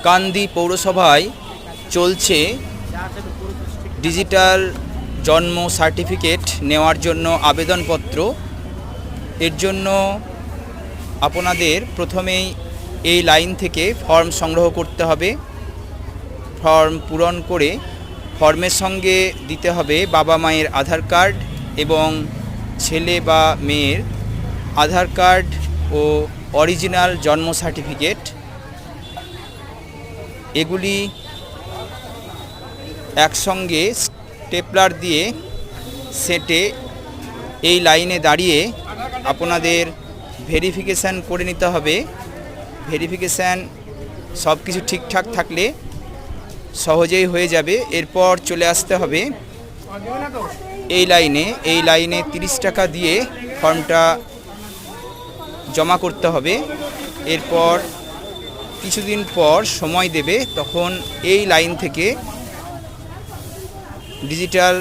কান্দি পৌরসভায় চলছে ডিজিটাল জন্ম সার্টিফিকেট নেওয়ার জন্য আবেদনপত্র। এর জন্য আপনাদের প্রথমেই এই লাইন থেকে ফর্ম সংগ্রহ করতে হবে। ফর্ম পূরণ করে ফর্মের সঙ্গে দিতে হবে বাবা মায়ের আধার কার্ড এবং ছেলে বা মেয়ের আধার কার্ড ও অরিজিনাল জন্ম সার্টিফিকেট। এগুলি একসঙ্গে স্টেপলার দিয়ে সেটে এই লাইনে দাঁড়িয়ে আপনাদের ভেরিফিকেশান করে নিতে হবে। ভেরিফিকেশান সব কিছু ঠিকঠাক থাকলে সহজেই হয়ে যাবে। এরপর চলে আসতে হবে এই লাইনে 30 টাকা দিয়ে ফর্মটা জমা করতে হবে। এরপর কিছুদিন পর সময় দেবে, তখন এই লাইন থেকে ডিজিটাল